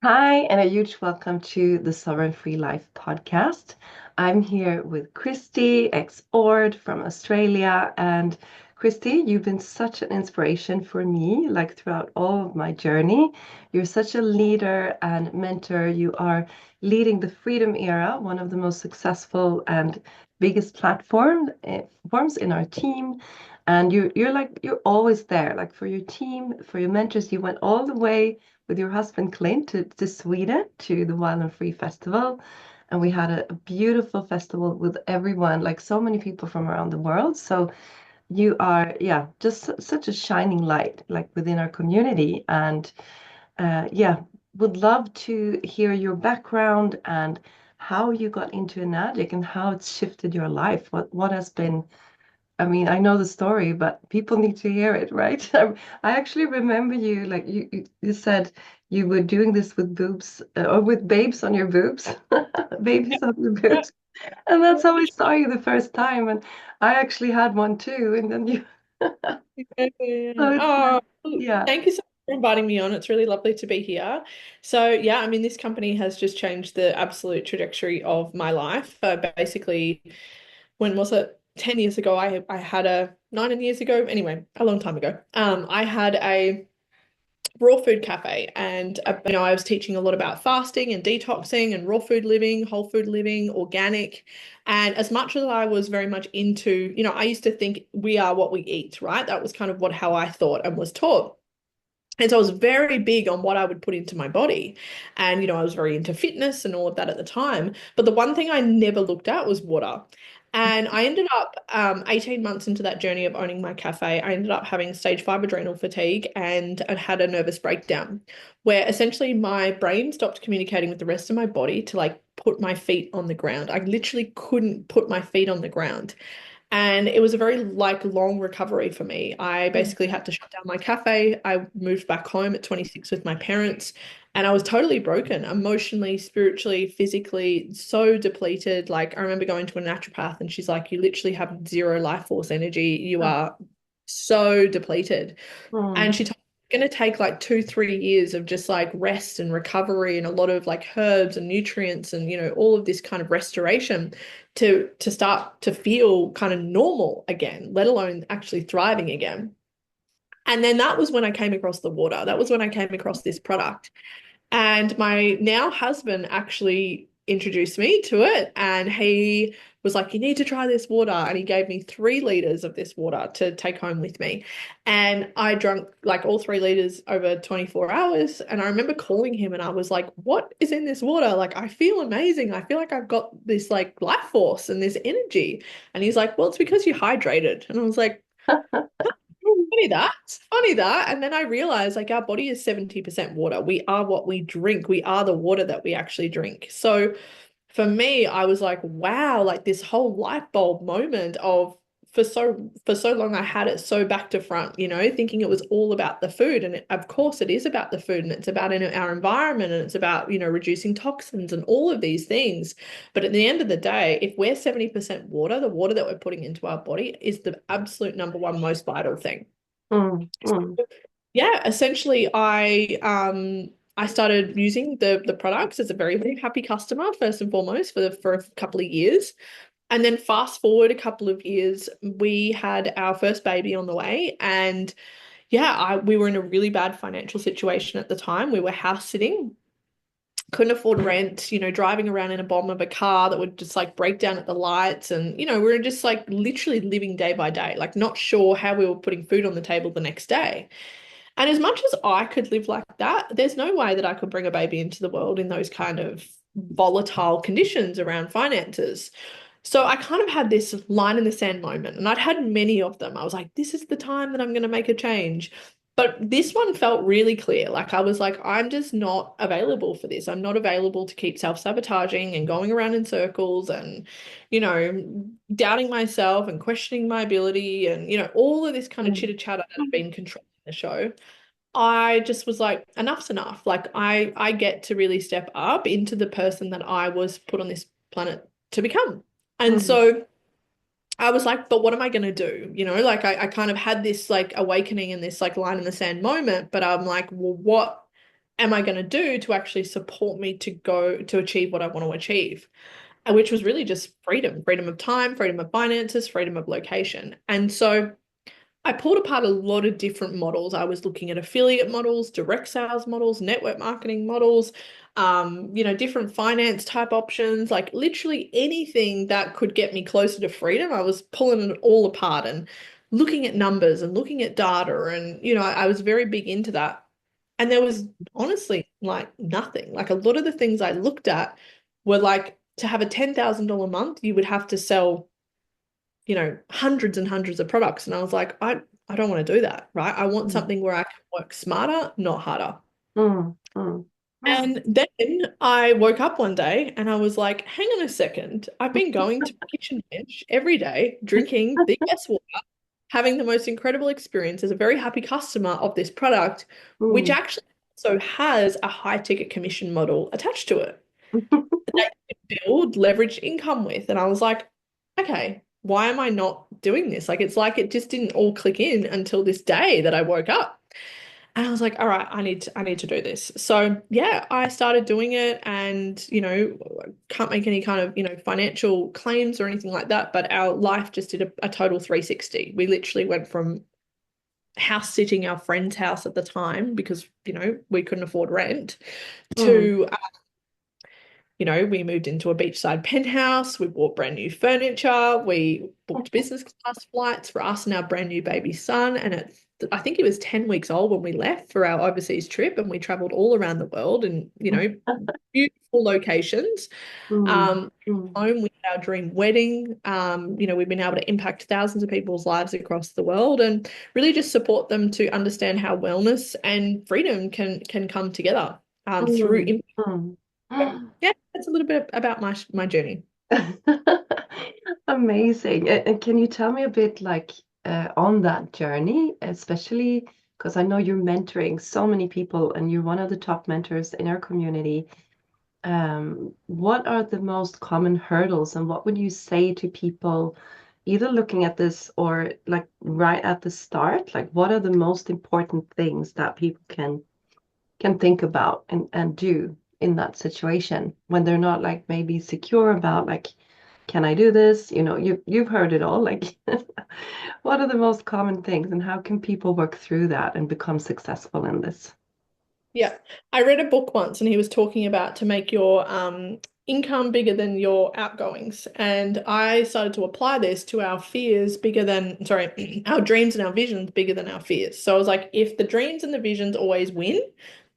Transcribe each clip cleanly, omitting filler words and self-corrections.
Hi, and a huge welcome to the Sovereign Free Life podcast. I'm here with Kristie, ex-Ord from Australia. And Kristie, you've been such an inspiration for me, like throughout all of my journey. You're such a leader and mentor. You are leading the Freedom Era, one of the most successful and biggest forms in our team. And you're always there, like for your team, for your mentors. You went all the way with your husband Clint to Sweden to the Wild and Free Festival. And we had a beautiful festival with everyone, like so many people from around the world. So you are, yeah, just such a shining light, like within our community. And yeah, would love to hear your background and how you got into Enagic and how it's shifted your life. What has been I mean, I know the story, but people need to hear it, right? I actually remember you, like you said you were doing this with boobs or with babes on your boobs, babies on your boobs. And that's how I saw you the first time. And I actually had one too. And then you, so it's Oh, like, yeah. thank you so much for inviting me on. It's really lovely to be here. So, yeah, I mean, this company has just changed the absolute trajectory of my life. Basically, when was it? 10 years ago, I had a 9 years ago, anyway, a long time ago. I had a raw food cafe, and I was teaching a lot about fasting and detoxing and raw food living, whole food living, organic. And as much as I was very much into, I used to think we are what we eat, right? That was kind of what how I thought and was taught. And so I was very big on what I would put into my body. And, I was very into fitness and all of that at the time. But the one thing I never looked at was water. And I ended up 18 months into that journey of owning my cafe. I ended up having stage 5 adrenal fatigue and I had a nervous breakdown where essentially my brain stopped communicating with the rest of my body to like put my feet on the ground. I literally couldn't put my feet on the ground. And it was a very like long recovery for me. I basically had to shut down my cafe. I moved back home at 26 with my parents, and I was totally broken emotionally, spiritually, physically, so depleted. Like I remember going to a naturopath and she's like, you literally have zero life force energy. You are so depleted. And Mm, she told me it's going to take like 2, 3 years of just like rest and recovery and a lot of like herbs and nutrients and all of this kind of restoration to start to feel kind of normal again, let alone actually thriving again. And then that was when I came across the water. That was when I came across this product. And my now husband actually introduced me to it. And he was like, you need to try this water. And he gave me 3 liters of this water to take home with me. And I drank like all 3 liters over 24 hours. And I remember calling him and I was like, what is in this water? Like, I feel amazing. I feel like I've got this like life force and this energy. And he's like, well, it's because you hydrated. And I was like, funny that. Funny that. And then I realized like our body is 70% water. We are what we drink. We are the water that we actually drink. So for me, I was like, wow, like this whole light bulb moment of for so long I had it so back to front, thinking it was all about the food. And of course it is about the food and it's about our environment and it's about, reducing toxins and all of these things. But at the end of the day, if we're 70% water, the water that we're putting into our body is the absolute number one most vital thing. mm, mm, Yeah, essentially I started using the products as a very, very happy customer, first and foremost, for a couple of years. And then fast forward a couple of years, we had our first baby on the way. And yeah, we were in a really bad financial situation at the time. We were house sitting, couldn't afford rent, driving around in a bomb of a car that would just like break down at the lights. And, we were just like literally living day by day, like not sure how we were putting food on the table the next day. And as much as I could live like that, there's no way that I could bring a baby into the world in those kind of volatile conditions around finances. So I kind of had this line in the sand moment, and I'd had many of them. I was like, this is the time that I'm going to make a change. But this one felt really clear. Like I was like, I'm just not available for this. I'm not available to keep self-sabotaging and going around in circles and, doubting myself and questioning my ability and, all of this kind of mm, chitter chatter that had been controlling the show. I just was like, enough's enough. Like I get to really step up into the person that I was put on this planet to become. And mm, so I was like, but what am I going to do? Like I kind of had this like awakening and this like line in the sand moment, but I'm like, well, what am I going to do to actually support me to go to achieve what I want to achieve? Which was really just freedom, freedom of time, freedom of finances, freedom of location. And so I pulled apart a lot of different models. I was looking at affiliate models, direct sales models, network marketing models, different finance type options, like literally anything that could get me closer to freedom. I was pulling it all apart and looking at numbers and looking at data. And, I was very big into that. And there was honestly like nothing. Like a lot of the things I looked at were like to have a $10,000 month, you would have to sell hundreds and hundreds of products. And I was like, I don't want to do that, right? I want Mm, something where I can work smarter, not harder. mm, mm, mm. And then I woke up one day and I was like, hang on a second. I've been going to my kitchen bench every day, drinking the best water, having the most incredible experience as a very happy customer of this product, which Mm. actually also has a high ticket commission model attached to it that you can build leveraged income with. And I was like, okay, why am I not doing this? Like it just didn't all click in until this day that I woke up. And I was like, all right, I need to do this. So yeah, I started doing it and, can't make any kind of, financial claims or anything like that, but our life just did a total 360. We literally went from house sitting our friend's house at the time because, we couldn't afford rent Mm. to we moved into a beachside penthouse. We bought brand new furniture. We booked business class flights for us and our brand new baby son. And I think he was 10 weeks old when we left for our overseas trip, and we traveled all around the world and, beautiful locations. Mm. Mm. Home, we had our dream wedding. We've been able to impact thousands of people's lives across the world and really just support them to understand how wellness and freedom can come together through Mm. Mm. Mm. yeah, that's a little bit about my journey. Amazing. And can you tell me a bit like on that journey, especially because I know you're mentoring so many people and you're one of the top mentors in our community. What are the most common hurdles and what would you say to people either looking at this or like right at the start? Like what are the most important things that people can think about and do in that situation when they're not like maybe secure about like, can I do this? You've heard it all. Like, what are the most common things and how can people work through that and become successful in this? Yeah. I read a book once and he was talking about to make your income bigger than your outgoings. And I started to apply this to our fears bigger than, sorry, our dreams and our visions bigger than our fears. So I was like, if the dreams and the visions always win,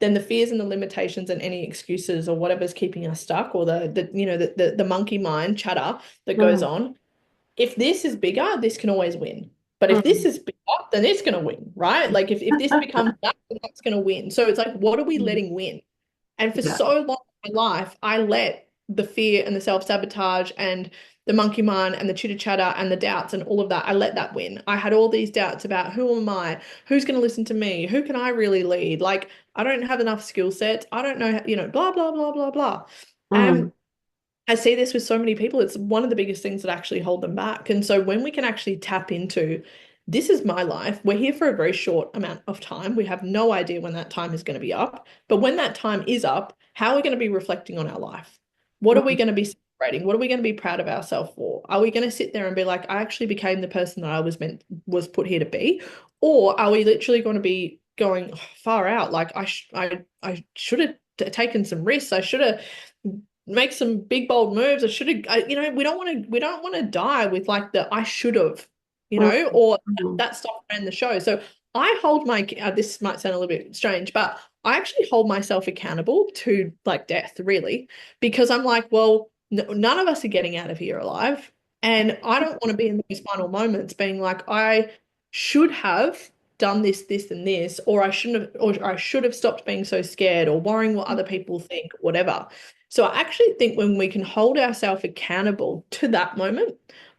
then the fears and the limitations and any excuses or whatever's keeping us stuck or the monkey mind chatter that goes Mm, on, if this is bigger, this can always win. But if this mm, is bigger, then it's going to win, right? Like if this becomes that, then that's going to win. So it's like, what are we mm. letting win? And for Yeah. so long in my life, I let the fear and the self-sabotage and the monkey mind and the chitter chatter and the doubts and all of that, I let that win. I had all these doubts about who am I? Who's going to listen to me? Who can I really lead? Like, I don't have enough skill sets. I don't know, blah, blah, blah, blah, blah. And Mm, I see this with so many people. It's one of the biggest things that actually hold them back. And so when we can actually tap into this is my life, we're here for a very short amount of time. We have no idea when that time is going to be up. But when that time is up, how are we going to be reflecting on our life? What are we mm, going to be celebrating? What are we going to be proud of ourselves for? Are we going to sit there and be like, I actually became the person that I was put here to be? Or are we literally going to be going far out? Like I should have taken some risks. I should have make some big bold moves. I should have, we don't want to die with like the I should have, mm, or mm, that stuff ran the show. So I hold this might sound a little bit strange, but I actually hold myself accountable to like death, really, because I'm like, well, none of us are getting out of here alive, and I don't want to be in these final moments being like, I should have done this, this, and this, or I shouldn't have, or I should have stopped being so scared or worrying what other people think, whatever. So I actually think when we can hold ourselves accountable to that moment,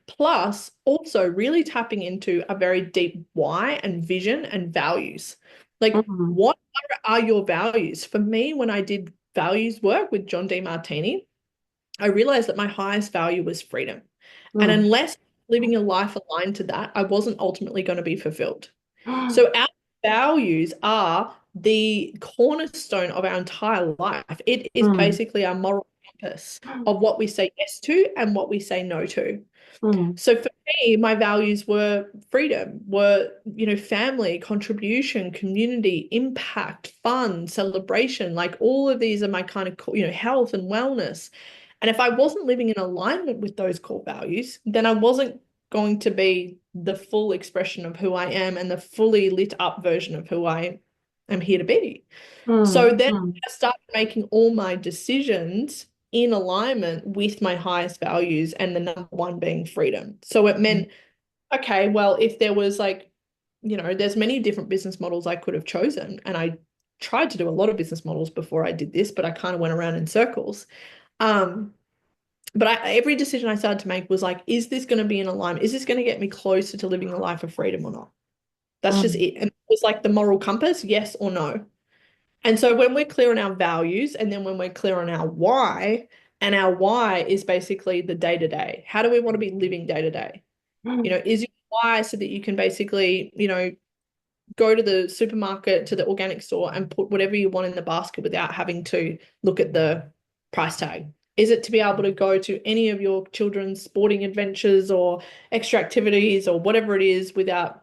plus also really tapping into a very deep why and vision and values. Like, mm, what are your values? For me, when I did values work with John D. Martini, I realized that my highest value was freedom. And mm, unless living a life aligned to that, I wasn't ultimately going to be fulfilled. mm, So our values are the cornerstone of our entire life. It is mm, basically our moral compass of what we say yes to and what we say no to. mm, So for me, my values were freedom, family, contribution, community, impact, fun, celebration. Like all of these are my kind of, health and wellness. And if I wasn't living in alignment with those core values, then I wasn't going to be the full expression of who I am and the fully lit up version of who I am here to be. So mm, then mm, I started making all my decisions in alignment with my highest values, and the number one being freedom. So it mm, meant, okay, well, if there was like, there's many different business models I could have chosen. And I tried to do a lot of business models before I did this, but I kind of went around in circles. Um, but every decision I started to make was like, is this going to be in alignment? Is this going to get me closer to living a life of freedom or not? That's just mm, it. And it was like the moral compass, yes or no. And so when we're clear on our values and then when we're clear on our why, and our why is basically the day to day. How do we want to be living day to day? mm, Is your why so that you can basically, go to the supermarket, to the organic store and put whatever you want in the basket without having to look at the price tag? Is it to be able to go to any of your children's sporting adventures or extra activities or whatever it is without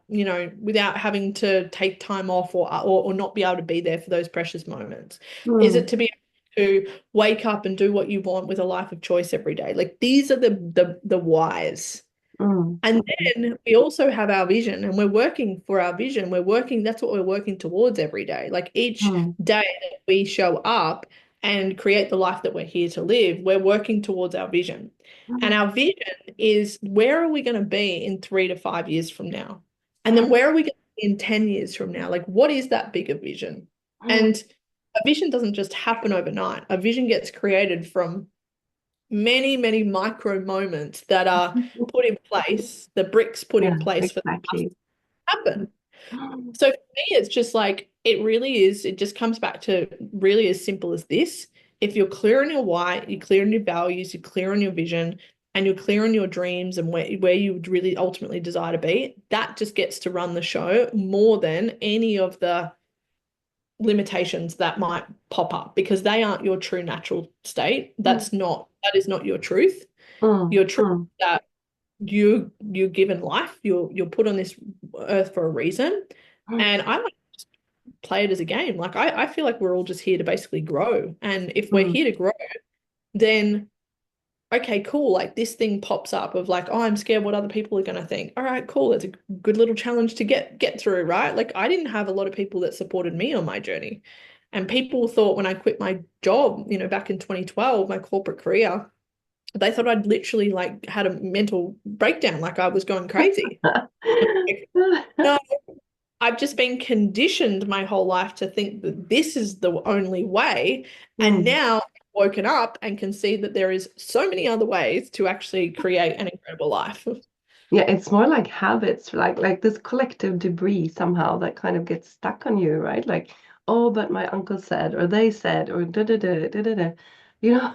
having to take time off or not be able to be there for those precious moments? Is it mm, to be able to wake up and do what you want with a life of choice every day? Like these are the whys. mm, And then we also have our vision, and we're working for our vision. That's what we're working towards every day. Like each mm, day that we show up and create the life that we're here to live, we're working towards our vision. And mm, our vision is, where are we going to be in 3 to 5 years from now? And then where are we going to be in 10 years from now? Like, what is that bigger vision? mm, And a vision doesn't just happen overnight. A vision gets created from many, many micro moments that are mm. put in place, the bricks put Yeah, in place for that to exactly. happen. So for me, it's just like, it really is, it just comes back to really as simple as this. If you're clear on your why, you're clear on your values, you're clear on your vision, and you're clear on your dreams and where you would really ultimately desire to be, that just gets to run the show more than any of the limitations that might pop up, because they aren't your true natural state. That is not your truth. Mm, Your truth mm, is that you're given life. You're put on this earth for a reason. mm, And I like to play it as a game. Like I feel like we're all just here to basically grow. And if we're mm, here to grow, then okay, cool. Like this thing pops up of like, oh, I'm scared what other people are going to think. All right, cool. It's a good little challenge to get through, right? Like I didn't have a lot of people that supported me on my journey. And people thought when I quit my job, back in 2012, my corporate career, they thought I'd literally like had a mental breakdown, like I was going crazy. Like, no, I've just been conditioned my whole life to think that this is the only way. And mm. now I've woken up and can see that there is so many other ways to actually create an incredible life. Yeah, it's more like habits, like this collective debris somehow that kind of gets stuck on you, right? Like, oh, but my uncle said, or they said, or da da da da da da, you know,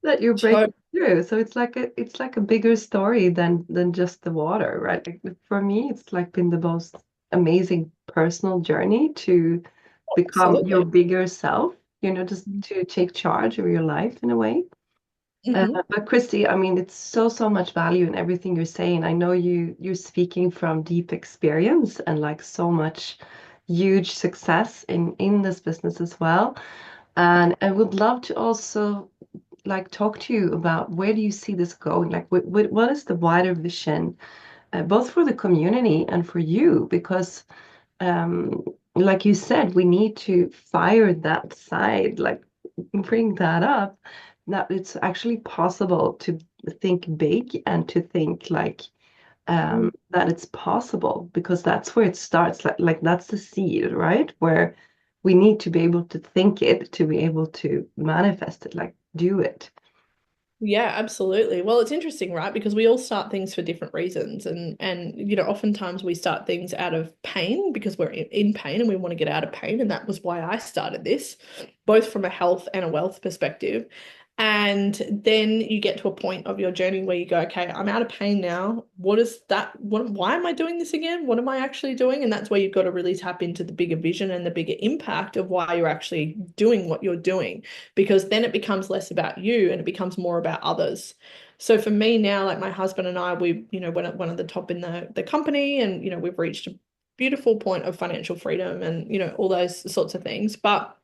that you're So breaking through. So it's like a bigger story than just the water, right? Like for me, it's like been the most amazing personal journey to become your absolutely. bigger self, just to take charge of your life in a way. Hmm. But Kristie, I mean, it's so much value in everything you're saying. I know you're speaking from deep experience and like so much huge success in this business as well. And I would love to also like talk to you about where do you see this going? Like, what is the wider vision, both for the community and for you? Because um, like you said, we need to fire that side, like bring that up, that it's actually possible to think big and to think like that it's possible because that's where it starts. Like that's the seed, right? Where we need to be able to think it to be able to manifest it, like do it. Yeah, absolutely. Well, it's interesting, right? Because we all start things for different reasons, and oftentimes we start things out of pain because we're in pain and we want to get out of pain, and that was why I started this, both from a health and a wealth perspective. And then you get to a point of your journey where you go, okay, I'm out of pain now. What is that? Why am I doing this again? What am I actually doing? And that's where you've got to really tap into the bigger vision and the bigger impact of why you're actually doing what you're doing, because then it becomes less about you and it becomes more about others. So for me now, like my husband and I, we, went at one of the top in the company, and, we've reached a beautiful point of financial freedom and, all those sorts of things. But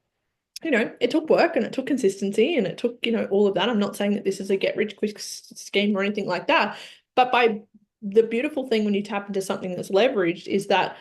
it took work and it took consistency and it took, all of that. I'm not saying that this is a get rich quick scheme or anything like that. But by the beautiful thing when you tap into something that's leveraged is that,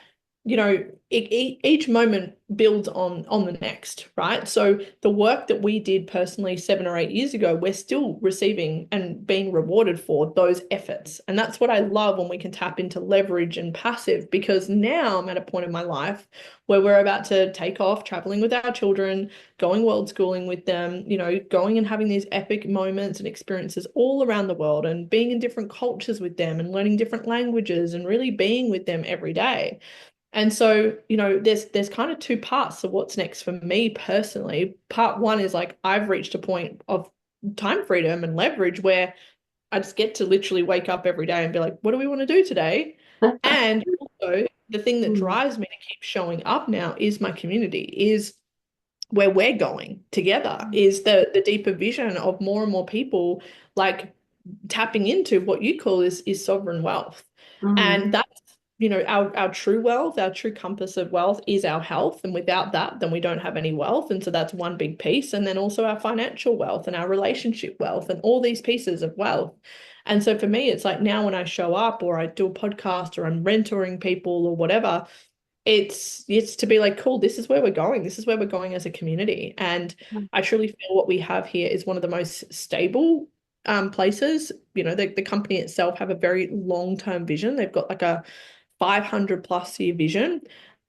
each moment builds on the next, right? So the work that we did personally 7 or 8 years ago, we're still receiving and being rewarded for those efforts. And that's what I love when we can tap into leverage and passive, because now I'm at a point in my life where we're about to take off traveling with our children, going world schooling with them, going and having these epic moments and experiences all around the world and being in different cultures with them and learning different languages and really being with them every day. And so, there's kind of two parts of what's next for me personally. Part one is like I've reached a point of time freedom and leverage where I just get to literally wake up every day and be like, what do we want to do today? And also the thing that Mm, drives me to keep showing up now is my community, is where we're going together, is the deeper vision of more and more people like tapping into what you call is sovereign wealth. mm, And that's, our true wealth, our true compass of wealth is our health. And without that, then we don't have any wealth. And so that's one big piece. And then also our financial wealth and our relationship wealth and all these pieces of wealth. And so for me, it's like now when I show up or I do a podcast or I'm mentoring people or whatever, it's to be like, cool, this is where we're going. This is where we're going as a community. And I truly feel what we have here is one of the most stable places. The company itself have a very long-term vision. They've got like a 500 plus year vision,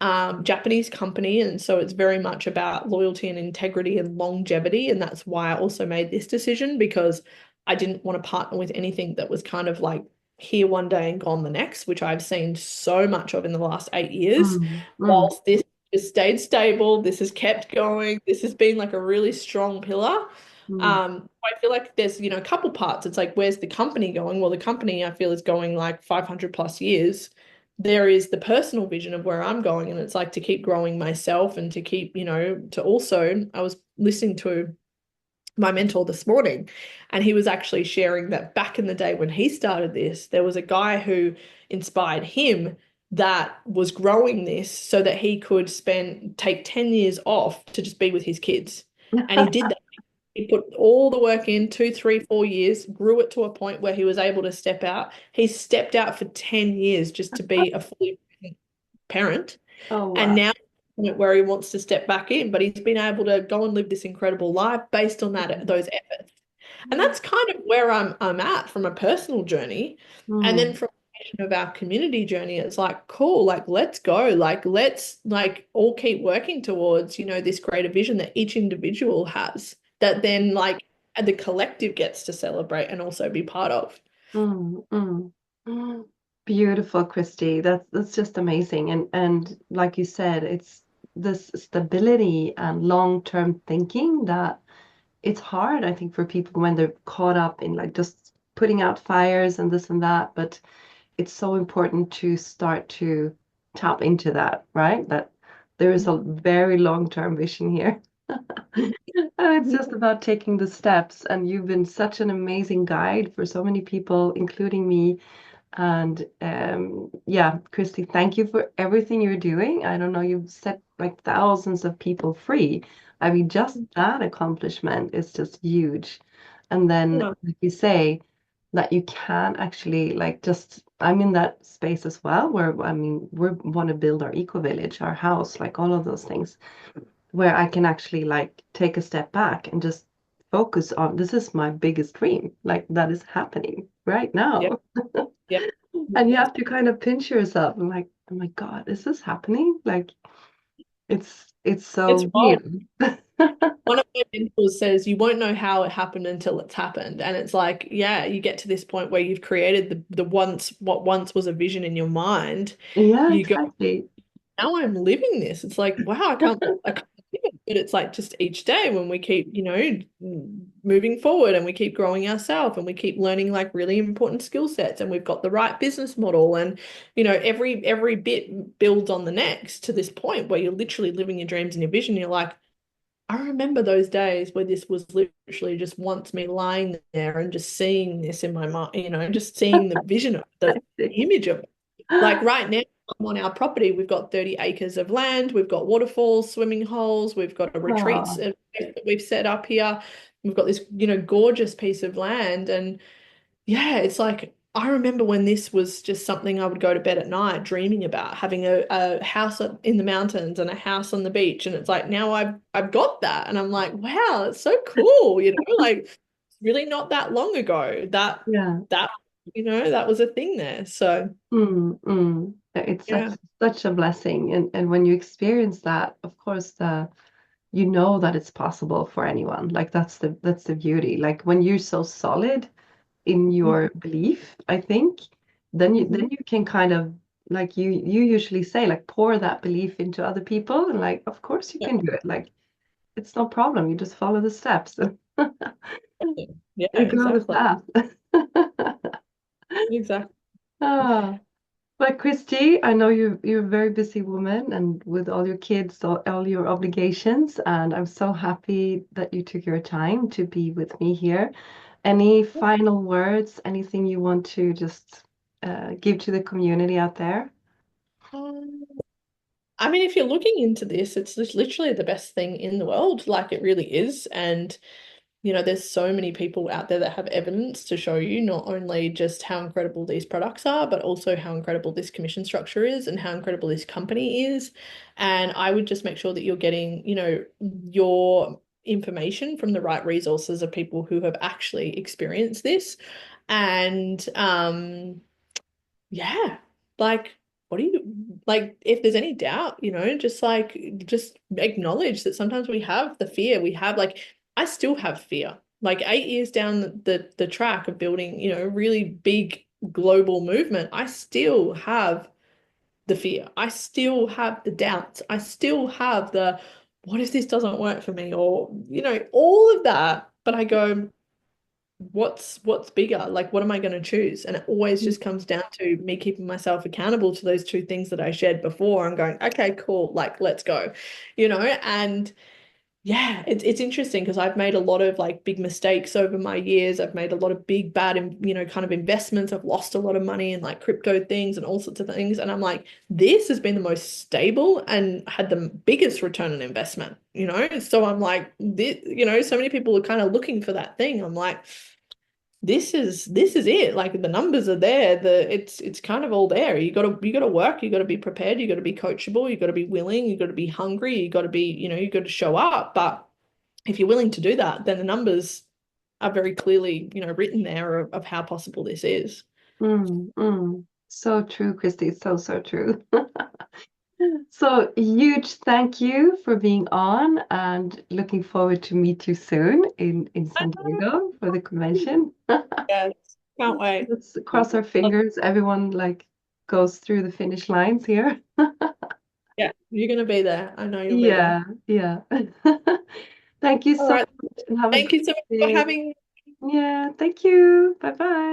Japanese company. And so it's very much about loyalty and integrity and longevity. And that's why I also made this decision, because I didn't want to partner with anything that was kind of like here one day and gone the next, which I've seen so much of in the last 8 years. mm, mm, Whilst this has stayed stable, this has kept going, this has been like a really strong pillar. mm, I feel like there's, a couple parts. It's like, where's the company going? Well, the company I feel is going like 500 plus years. There is the personal vision of where I'm going, and it's like to keep growing myself and to keep, to also, I was listening to my mentor this morning, and he was actually sharing that back in the day when he started this, there was a guy who inspired him that was growing this so that he could take 10 years off to just be with his kids. And he did that. He put all the work in 2, 3, 4 years, grew it to a point where he was able to step out. He stepped out for 10 years just to be a fully present parent. Oh, And wow. now where he wants to step back in, but he's been able to go and live this incredible life based on those efforts. And that's kind of where I'm at from a personal journey. And then Mm, from of our community journey, it's like, cool, like let's go. Like let's like all keep working towards, this greater vision that each individual has, that then like the collective gets to celebrate and also be part of. mm, mm, mm. Beautiful, Christy. That's just amazing. And like you said, it's this stability and long-term thinking that it's hard, I think, for people when they're caught up in like just putting out fires and this and that. But it's so important to start to tap into that, right? That there is a very long-term vision here. It's just about taking the steps, and you've been such an amazing guide for so many people, including me. And yeah, Christy, thank you for everything you're doing. I don't know, you've set like thousands of people free. I mean, just that accomplishment is just huge. And then, Yeah. like you say, that you can actually like just, I'm in that space as well, where I mean, we want to build our eco village, our house, like all of those things, where I can actually like take a step back and just focus on this is my biggest dream, like that is happening right Yeah. now. Yeah. And you have to kind of pinch yourself and like, oh my God, is this happening? Like it's It's so wild. real. One of my mentors says you won't know how it happened until it's happened. And it's like, yeah, you get to this point where you've created what once was a vision in your mind. Yeah, You go, exactly. now I'm living this. It's like, wow, I can't believe it. But it's like just each day when we keep, moving forward and we keep growing ourselves and we keep learning like really important skill sets and we've got the right business model and every bit builds on the next to this point where you're literally living your dreams and your vision. You're like, I remember those days where this was literally just once me lying there and just seeing this in my mind, just seeing the vision of the image of it. Like right now, I'm on our property. We've got 30 acres of land. We've got waterfalls, swimming holes. We've got a retreats Oh, that we've set up here. We've got this, gorgeous piece of land. And yeah, it's like I remember when this was just something I would go to bed at night dreaming about, having a house in the mountains and a house on the beach. And it's like now I've got that. And I'm like, wow, it's so cool, like it's really not that long ago yeah. that that was a thing there. So It's yeah. such a blessing, and when you experience that, of course, you know that it's possible for anyone. Like that's the beauty. Like when you're so solid in your belief, I think, then Mhm. you can kind of, like you usually say, like pour that belief into other people, and like of course you Yeah, can do it. Like it's no problem. You just follow the steps and yeah, go with exactly. that. Exactly. Ah. But Kristie, I know you're a very busy woman and with all your kids, all your obligations, and I'm so happy that you took your time to be with me here. Any final words, anything you want to just give to the community out there? Um, I mean, if you're looking into this, it's just literally the best thing in the world. Like it really is. And, there's so many people out there that have evidence to show you not only just how incredible these products are, but also how incredible this commission structure is and how incredible this company is. And I would just make sure that you're getting, your information from the right resources of people who have actually experienced this. And yeah, like, what do you like? If there's any doubt, just acknowledge that sometimes we have the fear. We have like, I still have fear. Like 8 years down the track of building, really big global movement, I still have the fear. I still have the doubts. I still have the, what if this doesn't work for me? Or, all of that. But I go, what's bigger? Like, what am I going to choose? And it always just comes down to me keeping myself accountable to those two things that I shared before and going, okay, cool, like let's go, and yeah, it's interesting because I've made a lot of like big mistakes over my years. I've made a lot of big bad, kind of investments. I've lost a lot of money in like crypto things and all sorts of things. And I'm like, this has been the most stable and had the biggest return on investment, So I'm like, this, so many people are kind of looking for that thing. I'm like, this is it. Like the numbers are there. It's kind of all there. You gotta work, you gotta be prepared, you gotta be coachable, you gotta be willing, you gotta be hungry, you gotta be, you gotta show up. But if you're willing to do that, then the numbers are very clearly, written there of how possible this is. So true, Kristie. So true. So huge thank you for being on and looking forward to meet you soon in San Diego for the convention. Yes, can't wait. Let's cross our fingers. Everyone like goes through the finish lines here. Yeah, you're gonna be there. I know you'll be there. Yeah, yeah. Thank you All so right. much and have a Thank great you so much for day. having Yeah, thank you. Bye bye.